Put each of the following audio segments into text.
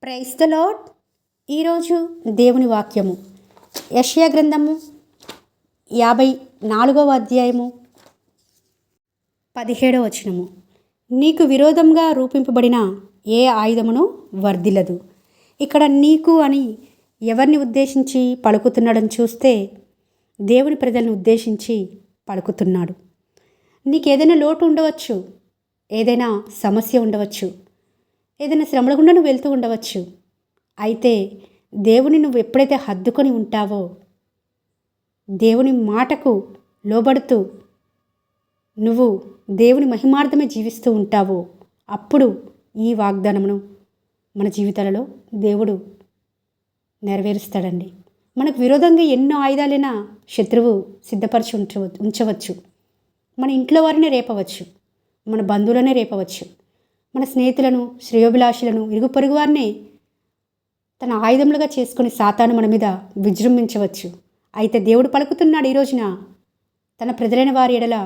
Praise the lord. ఈరోజు దేవుని వాక్యము యెషయా గ్రంథము 54వ అధ్యాయము 17వ వచనము. నీకు విరోధంగా రూపింపబడిన ఏ ఆయుధమును వర్ధిల్లదు. ఇక్కడ నీకు అని ఎవరిని ఉద్దేశించి పలుకుతున్నాడని చూస్తే దేవుని ప్రజలను ఉద్దేశించి పలుకుతున్నాడు. నీకు ఏదైనా లోటు ఉండవచ్చు, ఏదైనా సమస్య ఉండవచ్చు, ఏదైనా శ్రమల గుండా నువ్వు వెళ్తూ ఉండవచ్చు. అయితే దేవుని నువ్వు ఎప్పుడైతే హద్దుకొని ఉంటావో, దేవుని మాటకు లోబడుతూ నువ్వు దేవుని మహిమార్థమే జీవిస్తూ ఉంటావో, అప్పుడు ఈ వాగ్దానమును మన జీవితాలలో దేవుడు నెరవేరుస్తాడండి. మనకు విరోధంగా ఎన్నో ఆయుధాలైనా శత్రువు సిద్ధపరిచి ఉంచవచ్చు. మన ఇంట్లో వారినే రేపవచ్చు, మన బంధువులనే రేపవచ్చు, మన స్నేహితులను, శ్రేయోభిలాషులను, ఇరుగు పొరుగు వారినే తన ఆయుధములుగా చేసుకుని సాతాను మన మీద విజృంభించవచ్చు. అయితే దేవుడు పలుకుతున్నాడు, ఈ రోజున తన ప్రజలైన వారి ఎడల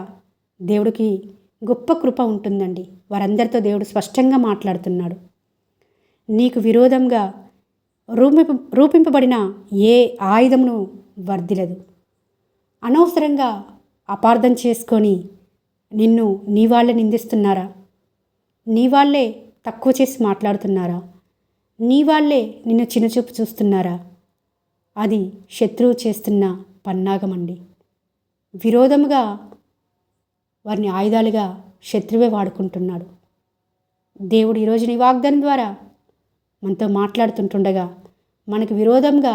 దేవుడికి గొప్ప కృప ఉంటుందండి. వారందరితో దేవుడు స్పష్టంగా మాట్లాడుతున్నాడు. నీకు విరోధంగా రూపింపబడిన ఏ ఆయుధమును వర్ధిల్లదు. అనవసరంగా అపార్థం చేసుకొని నిన్ను నీ వాళ్ళే నిందిస్తున్నారా? నీ వాళ్ళే తక్కువ చేసి మాట్లాడుతున్నారా? నీ వాళ్ళే నిన్ను చిన్నచూపు చూస్తున్నారా? అది శత్రువు చేస్తున్న పన్నాగమండి. విరోధముగా వారిని ఆయుధాలుగా శత్రువే వాడుకుంటున్నాడు. దేవుడు ఈరోజు నీ వాగ్దానం ద్వారా మనతో మాట్లాడుతుంటుండగా, మనకు విరోధంగా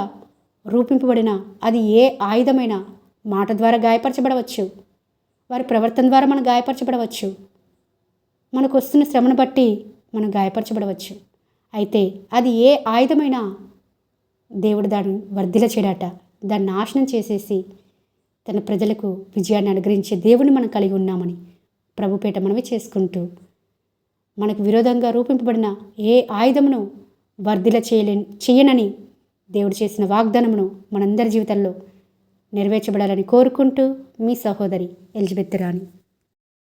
రూపింపబడిన అది ఏ ఆయుధమైన మాట ద్వారా గాయపరచబడవచ్చు, వారి ప్రవర్తన ద్వారా మనం గాయపరచబడవచ్చు, మనకు వస్తున్న శ్రమను బట్టి మనం గాయపరచబడవచ్చు. అయితే అది ఏ ఆయుధమైనా దేవుడు దాన్ని వర్ధిల్ల చేయడట. దాన్ని నాశనం చేసేసి తన ప్రజలకు విజయాన్ని అనుగ్రహించే దేవుని మనం కలిగి ఉన్నామని ప్రభుపేట మనమే చేసుకుంటూ, మనకు విరోధంగా రూపింపబడిన ఏ ఆయుధమును వర్ధిల్ల చేయనని దేవుడు చేసిన వాగ్దానమును మనందరి జీవితంలో నెరవేర్చబడాలని కోరుకుంటూ, మీ సహోదరి ఎలిజబెత్ రాణి.